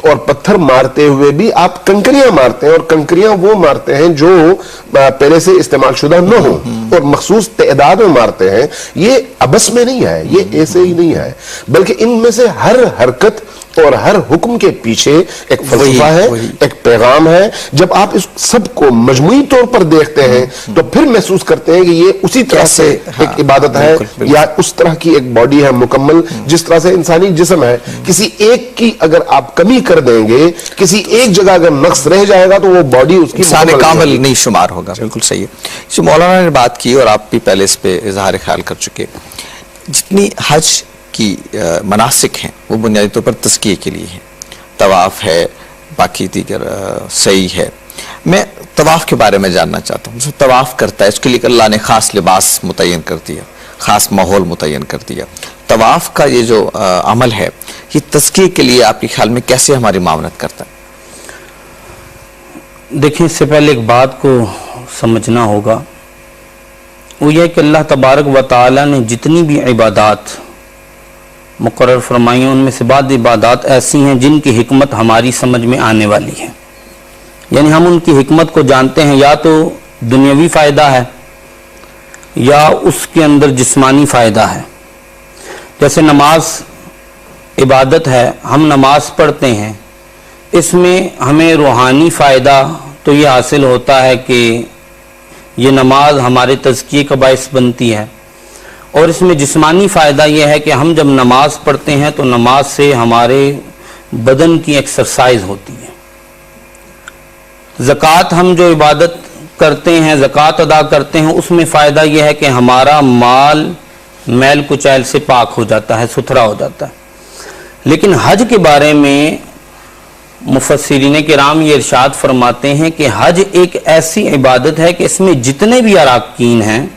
और पत्थर मारते हुए भी आप कंकरियां मारते हैं, और कंकरियां वो मारते हैं जो पहले से इस्तेमाल शुदा न हो, और मखसूस तादाद में मारते हैं। ये अबस में नहीं है, ये ऐसे ही नहीं है, बल्कि इनमें से हर हरकत और हर हुक्म के पीछे एक फलसफा है, एक पैगाम है। जब आप इस सब को मजमूई तौर पर देखते हैं तो फिर महसूस करते हैं कि ये उसी तरह से एक इबादत है, या उस तरह की एक बॉडी है मुकम्मल, जिस तरह से इंसानी जिस्म है। किसी एक की अगर आप कमी कर देंगे, किसी एक जगह अगर नक्स रह जाएगा, तो वो बॉडी उसकी कामिल नहीं शुमार होगा। बिल्कुल सही है। जो मौलाना ने बात की और आप भी पहले इस पे इजहार ख्याल कर चुके, जितनी हज की मनासिक हैं वो बुनियादी तौर पर तज़किये के लिए है, तवाफ़ है, बाकी दीगर सही है। मैं तवाफ़ के बारे में जानना चाहता हूँ। जो तवाफ़ करता है उसके लिए अल्लाह ने ख़ास लिबास मुतय्यन कर दिया, ख़ास माहौल मुतय्यन कर दिया। तवाफ़ का ये जो अमल है, ये तज़किये के लिए आपके ख्याल में कैसे हमारी मावनत करता है? देखिए, इससे पहले एक बात को समझना होगा, वो यह कि अल्लाह तबारक व तआला ने जितनी भी इबादात मुकर्रर फरमाई हैं, उनमें से बाद इबादात ऐसी हैं जिनकी हिकमत हमारी समझ में आने वाली है। यानी हम उनकी हिकमत को जानते हैं, या तो दुनियावी फ़ायदा है या उसके अंदर जिस्मानी फ़ायदा है। जैसे नमाज इबादत है, हम नमाज पढ़ते हैं, इसमें हमें रूहानी फ़ायदा तो ये हासिल होता है कि ये नमाज हमारे तज़किये का बाइस बनती है, और इसमें जिस्मानी फ़ायदा यह है कि हम जब नमाज पढ़ते हैं तो नमाज से हमारे बदन की एक्सरसाइज होती है। ज़कात हम जो इबादत करते हैं, ज़कात अदा करते हैं, उसमें फ़ायदा यह है कि हमारा माल मैल कुचैल से पाक हो जाता है, सुथरा हो जाता है। लेकिन हज के बारे में मुफस्सिरीन किराम ये इरशाद फरमाते हैं कि हज एक ऐसी इबादत है कि इसमें जितने भी अरकान हैं,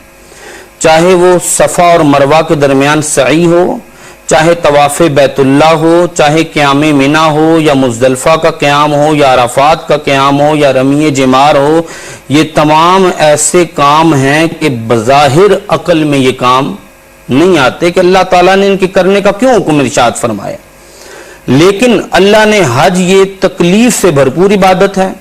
चाहे वो सफ़ा और मरवा के दरमियान सई हो, चाहे तवाफ़े बैतुल्ला हो, चाहे क़याम मिना हो, या मुज़दलिफ़ा का क़याम हो, या अराफ़ात का क़याम हो, या रमी जमार हो, ये तमाम ऐसे काम हैं कि बज़ाहिर अक़ल में ये काम नहीं आते कि अल्लाह ताला ने इनके करने का क्यों हुक्म इरशाद फरमाया। लेकिन अल्लाह ने हज ये तकलीफ से भरपूर इबादत है,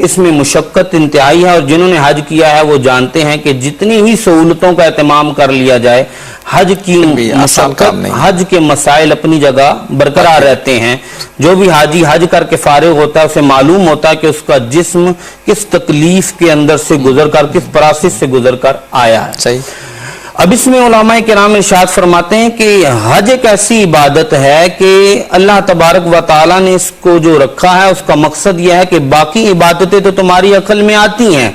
इसमें मुशक्क़त इंतहाई है, और जिन्होंने हज किया है वो जानते हैं कि जितनी ही सहूलतों का एहतमाम कर लिया जाए, हज की मुशक्क़त, हज के मसाइल अपनी जगह बरकरार रहते हैं। जो भी हाजी हज करके फारिग होता है, उसे मालूम होता है कि उसका जिस्म किस तकलीफ के अंदर से गुजर कर, किस प्रोसेस से गुजर कर आया है। सही। अब इसमें उलमाए किराम इरशाद फरमाते हैं कि हज एक ऐसी इबादत है कि अल्लाह तबारक व तआला ने इसको जो रखा है, उसका मकसद यह है कि बाकी इबादतें तो तुम्हारी अकल में आती हैं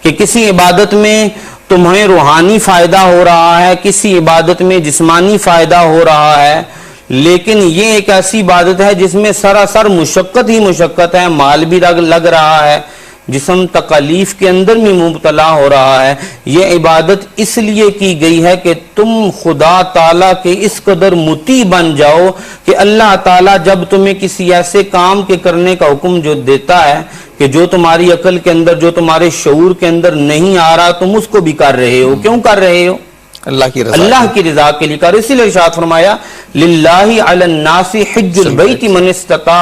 कि किसी इबादत में तुम्हें रूहानी फ़ायदा हो रहा है, किसी इबादत में जिस्मानी फ़ायदा हो रहा है, लेकिन ये एक ऐसी इबादत है जिसमें सरासर मुशक्क़त ही मुशक्क़त है, माल भी लग रहा है, जिस्म तकालीफ के अंदर भी मुब्तला हो रहा है। ये इबादत इसलिए की गई है कि तुम खुदा ताला के इस कदर मुती बन जाओ कि अल्लाह ताला जब तुम्हें किसी ऐसे काम के करने का हुक्म जो देता है कि जो तुम्हारी अकल के अंदर, जो तुम्हारे शऊर के अंदर नहीं आ रहा, तुम उसको भी कर रहे हो। क्यों कर रहे हो? अल्लाह की रजा के लिए कर। इसीलिए इरशाद फरमाया, लिल्लाहि अलन नासी हिज्जुल बैति मन इस्तता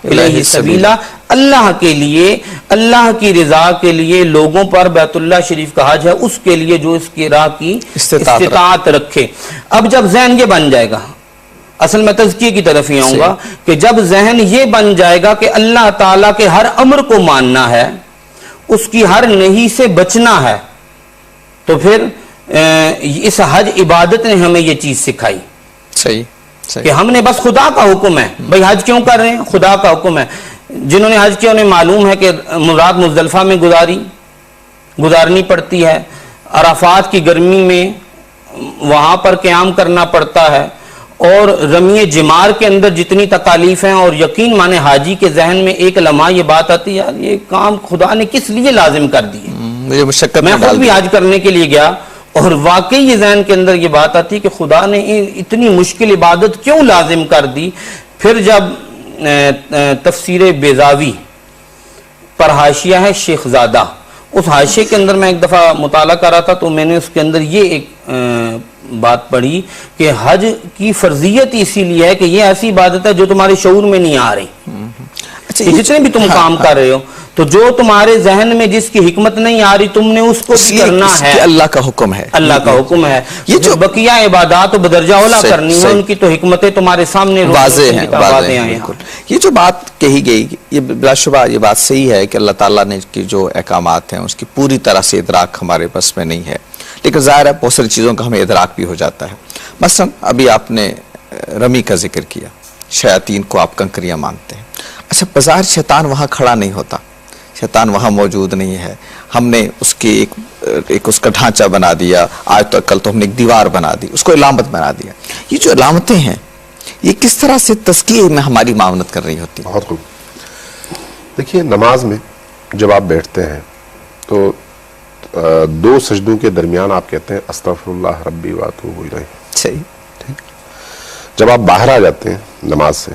इलैहि सबीला, अल्लाह के लिए, अल्लाह की रजा के लिए लोगों पर बैतुल्लाह शरीफ का हज है, उसके लिए जो इसकी राह की इस्तिताअत रखे। अब जब ज़हन ये बन जाएगा, असल में तज़किये की तरफ ही आऊंगा कि जब जहन ये बन जाएगा कि अल्लाह ताला के हर अमर को मानना है, उसकी हर नही से बचना है, तो फिर इस हज इबादत ने हमें ये चीज सिखाई। सही, कि हमने बस खुदा का हुक्म है, भाई हज क्यों कर रहे हैं? खुदा का हुक्म है। जिन्होंने हज किया उन्हें मालूम है कि रात मुज़दलिफ़ा में गुजारनी पड़ती है, अराफात की गर्मी में वहां पर क़याम करना पड़ता है, और रमी जिमार के अंदर जितनी तकालीफ हैं, और यकीन माने हाजी के जहन में एक लम्हा ये बात आती है, यार ये काम खुदा ने किस लिए लाजिम कर दिए। मैं खुद भी हज करने के लिए गया और वाकई ये जहन के अंदर ये बात आती है कि खुदा ने इतनी मुश्किल इबादत क्यों लाजिम कर दी। फिर जब तफसीर बेजावी पर हाशिया है शेखजादा, उस हाशिए के अंदर मैं एक दफ़ा मुताला कर रहा था, तो मैंने उसके अंदर ये एक बात पढ़ी कि हज की फर्जियत इसीलिए है कि ये ऐसी इबादत है जो तुम्हारे शऊर में नहीं आ रही। अच्छा, जितने भी तुम काम कर रहे हो, तो जो तुम्हारे जहन में जिसकी हिकमत नहीं आ रही, तुमने उसको भी करना है। अल्लाह का हुक्म है, अल्लाह का हुक्म है। ये जो बकिया इबादत बदरजा औला करनी है, उनकी तो हिकमतें तुम्हारे सामने वाज़े हैं। ये जो बात कही गई, ये बिलाशुबा ये बात सही है कि अल्लाह ताला ने की जो अहकामात हैं उसकी पूरी तरह से इदराक हमारे बस में नहीं है, लेकिन ज़ाहिर है बहुत सारी चीज़ों का हमें इदराक भी हो जाता है। मसलन अभी आपने रमी का जिक्र किया, शयातीन को आप कंकरियां मानते हैं। अच्छा, बाजार शैतान वहाँ खड़ा नहीं होता, शैतान वहाँ मौजूद नहीं है। हमने उसके एक उसका ढांचा बना दिया, आज तो कल तो हमने एक दीवार बना दी, उसको इलामत बना दिया। ये जो इलामतें हैं ये किस तरह से तज़किये में हमारी मावनत कर रही होती है? बहुत खूब। देखिए, नमाज में जब आप बैठते हैं तो दो सजदों के दरमियान आप कहते हैं अस्तगफिरुल्लाह रब्बी व अतूबु इलैह। सही। जब आप बाहर आ जाते हैं नमाज से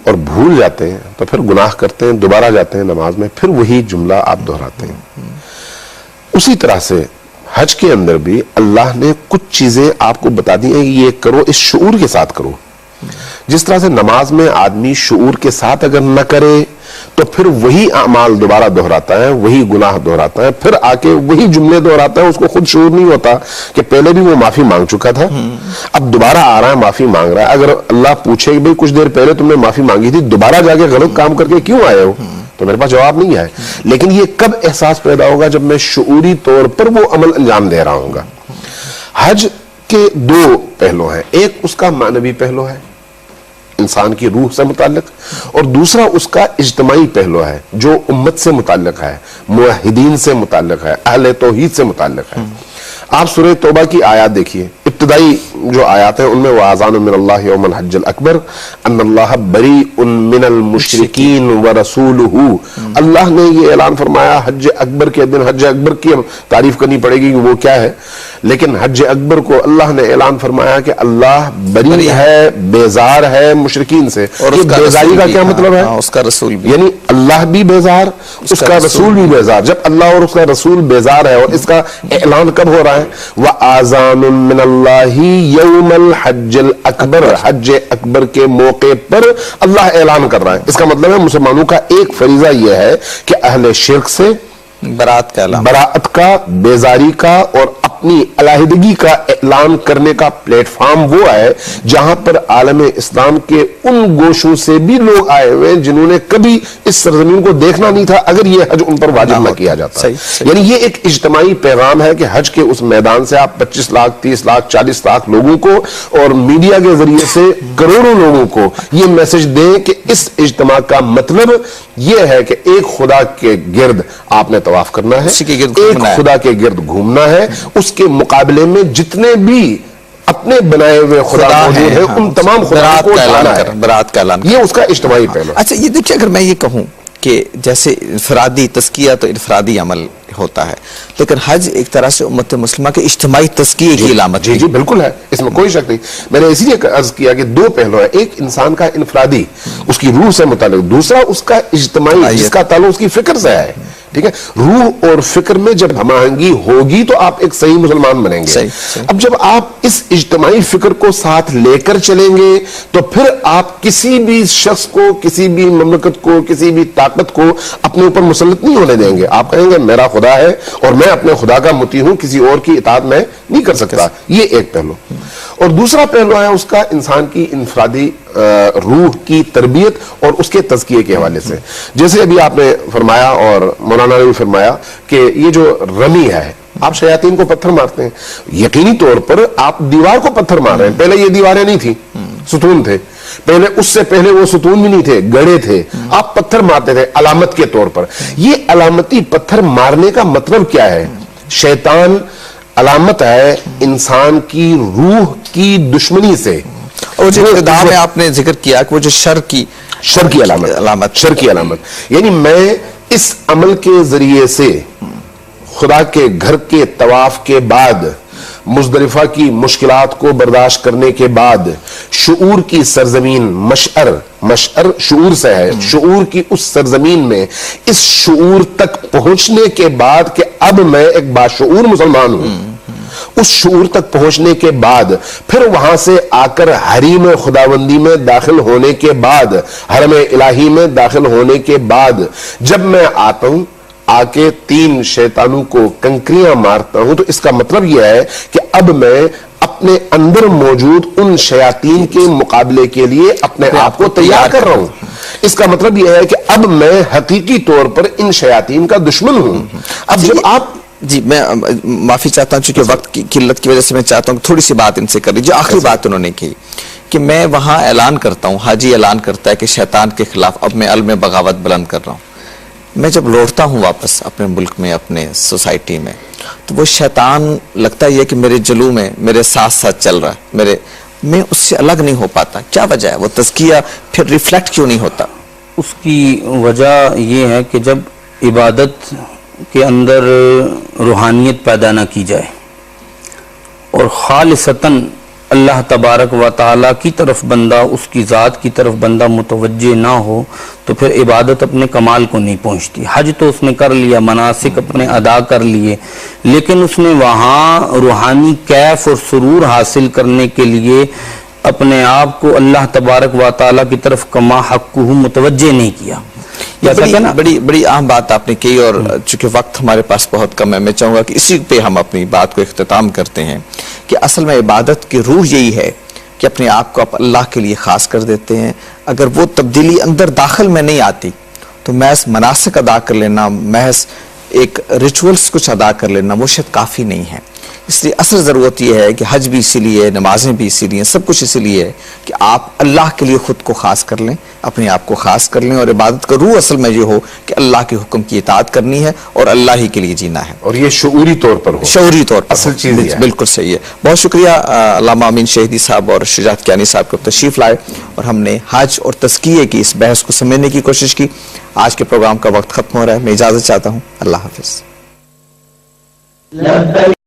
और भूल जाते हैं तो फिर गुनाह करते हैं, दोबारा जाते हैं नमाज में, फिर वही जुमला आप दोहराते हैं। उसी तरह से हज के अंदर भी अल्लाह ने कुछ चीजें आपको बता दी हैं, ये करो, इस शऊर के साथ करो। जिस तरह से नमाज में आदमी शऊर के साथ अगर न करे तो फिर वही अमाल दोबारा दोहराता है, वही गुनाह दोहराता है, फिर आके वही जुमले दोहराता है। उसको खुद शऊर नहीं होता कि पहले भी वो माफी मांग चुका था, अब दोबारा आ रहा है, माफी मांग रहा है। अगर अल्लाह पूछे कि भाई कुछ देर पहले तुमने माफी मांगी थी, दोबारा जाके गलत काम करके क्यों आए हो, तो मेरे पास जवाब नहीं है। लेकिन ये कब एहसास पैदा होगा? जब मैं शऊरी तौर पर वो अमल अंजाम दे रहा हूंगा। हज के दो पहलू हैं, एक उसका मानवी पहलू है इंसान की रूह से मुताल्लिक, और दूसरा उसका इज्तिमाई पहलू है जो उम्मत से मुताल्लिक है, मुवहिदीन से मुताल्लिक है, अहले तौहीद से मुताल्लिक है। आप सूरह तौबा की आयत देखिए, इब्तिदाई जो आयत है उनमें वअज़ानु मिनल्लाहि यौमल हज्जिल अकबर अन्नल्लाह बरीउन मिनल मुशरिकीन व रसूलुहु। अल्लाह ने ये ऐलान फरमाया हज अकबर के दिन। हज अकबर की तारीफ करनी पड़ेगी कि वो क्या है, लेकिन हज अकबर को अल्लाह ने ऐलान फरमाया कि अल्लाह बरी है, बेजार है मुशरिकीन से। और बेजारी का क्या मतलब है? उसका रसूल भी, यानी अल्लाह भी बेजार, उसका रसूल भी बेजार। जब अल्लाह और उसका रसूल बेजार है, और इसका ऐलान कब हो रहा है? वअज़ानुन मिनल्लाहि यौमल हज्जिल अकबर, हज अकबर के मौके पर अल्लाह ऐलान कर रहा है। इसका मतलब है मुसलमानों का एक फरीजा यह है कि अहले शिर्क से बरात का, बेजारी का और अपनी अलहदगी का ऐलान करने का प्लेटफॉर्म वो है जहां पर आलम इस्लाम के उन गोशों से भी लोग आए हुए हैं जिन्होंने कभी इस सरजमीन को देखना नहीं था अगर ये हज उन पर वाजिब न किया जाता। यानी ये एक इज्तिमाई पैगाम है कि हज के उस मैदान से आप 25 लाख 30 लाख 40 लाख लोगों को और मीडिया के जरिए से करोड़ों लोगों को ये मैसेज दें कि इस इज्तिमा का मतलब ये है कि एक खुदा के गिर्द आपने तवाफ करना है, एक खुदा के गिर्द घूमना है। उसके मुकाबले में जितने भी अपने बनाए हुए खुदा मौजूद हैं, उन तमाम खुदा को बरात का ऐलान, ये उसका इज्तिमाई पहलू। अच्छा, ये देखिए, अगर मैं ये कहूं कि जैसे इनफरादी तज़किया तो इनफरादी अमल होता है, लेकिन हज एक तरह से उम्मत मुस्लिमा के इज्तिमाई तज़किये की इलामत है। जी बिल्कुल है, इसमें कोई शक नहीं। मैंने इसीलिए अर्ज किया कि दो पहलू है, एक इंसान का इनफरादी उसकी रूह से मुताल्लिक, दूसरा उसका इज्तिमाई जिसका ताल्लुक उसकी फिक्र से है। ठीक है, रूह और फिक्र में जब हमआहंगी होगी तो आप एक सही मुसलमान बनेंगे। सही। अब जब आप इस इज्तिमाई फिक्र को साथ लेकर चलेंगे तो फिर आप किसी भी शख्स को, किसी भी ममलकत को, किसी भी ताकत को अपने ऊपर मुसल्लत नहीं होने देंगे। आप कहेंगे मेरा खुदा है और मैं अपने खुदा का मुती हूं, किसी और की इताअत मैं नहीं कर सकता। ये एक पहलू। और दूसरा पहलू है उसका इंसान की इनफरादी रूह की तरबियत और उसके तज़किये के हवाले से। जैसे अभी आपने फरमाया और मौलाना ने भी फरमाया कि ये जो रमी है, आप शयातीन को पत्थर मारते हैं, यकीनी तौर पर आप दीवार को पत्थर मार रहे हैं। पहले ये दीवारें नहीं थी, सुतून थे, पहले उससे पहले वो सुतून भी नहीं थे, गड़े थे, आप पत्थर मारते थे अलामत के तौर पर। ये अलामती पत्थर मारने का मतलब क्या है? शैतान अलामत है इंसान की रूह की दुश्मनी से। और जो इब्तिदा में आपने जिक्र किया कि वो जो शर की अलामत, यानी मैं इस अमल के जरिए से खुदा के घर के तवाफ के बाद, मुज़दलिफा की मुश्किलात को बर्दाश्त करने के बाद, शऊर की सरजमीन, मशअर शऊर से है, शऊर की उस सरजमीन में इस शऊर तक पहुंचने के बाद कि अब मैं एक बाशऊर मुसलमान हूं, उस शऊर तक पहुंचने के बाद, फिर वहां से आकर हरीम खुदाबंदी में दाखिल होने के बाद, हरम इलाही में दाखिल होने के बाद जब मैं आता हूं, आके 3 शैतानों को कंकरियां मारता हूं, तो इसका मतलब यह है कि अब मैं अपने अंदर मौजूद उन शयातीन के मुकाबले के लिए अपने आप को तैयार कर रहा हूं। इसका मतलब यह है कि अब मैं हकीकी तौर पर इन शयातीन का दुश्मन हूं। अब जब आप जी, मैं माफी चाहता हूं, चूंकि वक्त की किल्लत की वजह से मैं चाहता हूं कि थोड़ी सी बात इनसे कर लीजिए। आखिरी बात उन्होंने की कि मैं वहां ऐलान करता हूं, हाजी ऐलान करता है कि शैतान के खिलाफ अब मैं अलम बगावत बुलंद कर रहा हूं। मैं जब लौटता हूं वापस अपने मुल्क में, अपने सोसाइटी में, तो वो शैतान लगता ही है कि मेरे जलू में मेरे साथ साथ चल रहा है, मैं उससे अलग नहीं हो पाता। क्या वजह है? वो तज़किया फिर रिफ्लेक्ट क्यों नहीं होता? उसकी वजह यह है कि जब इबादत के अंदर रूहानियत पैदा ना की जाए और खालिसतन अल्लाह तबारक व ताला की तरफ बंदा, उसकी ज़ात की तरफ बंदा मुतवज्जे ना हो, तो फिर इबादत अपने कमाल को नहीं पहुंचती। हज तो उसने कर लिया, मनासिक अपने अदा कर लिए, लेकिन उसने वहाँ रूहानी कैफ और सुरूर हासिल करने के लिए अपने आप को अल्लाह तबारक व ताला की तरफ कमा हक़्क़ुहु मुतवज्जे नहीं किया। बड़ी अहम बात आपने की, और चूंकि वक्त हमारे पास बहुत कम है, मैं चाहूंगा कि इसी पे हम अपनी बात को इख्तिताम करते हैं कि असल में इबादत की रूह यही है कि अपने आप को आप अल्लाह के लिए खास कर देते हैं। अगर वो तब्दीली अंदर दाखिल में नहीं आती तो महज मनासिक अदा कर लेना, महज एक रिचुअल्स कुछ अदा कर लेना, वो शायद काफ़ी नहीं है। इसलिए असल ज़रूरत यह है कि हज भी इसीलिए, नमाजें भी इसीलिए, सब कुछ इसीलिए है कि आप अल्लाह के लिए ख़ुद को ख़ास कर लें, अपने आप को ख़ास कर लें, और इबादत का रूह असल में ये हो कि अल्लाह के हुक्म की इताअत करनी है और अल्लाह ही के लिए जीना है, और ये शऊरी तौर पर हो, शऊरी तौर पर असल चीज़ बिल्कुल सही है। बहुत शुक्रिया अल्लामा अमीन शहीदी साहब और शुजात कियानी साहब को तशरीफ़ लाए और हमने हज और तज़किये की इस बहस को समझने की कोशिश की। आज के प्रोग्राम का वक्त ख़त्म हो रहा है, मैं इजाज़त चाहता हूँ। अल्लाह हाफ़िज़।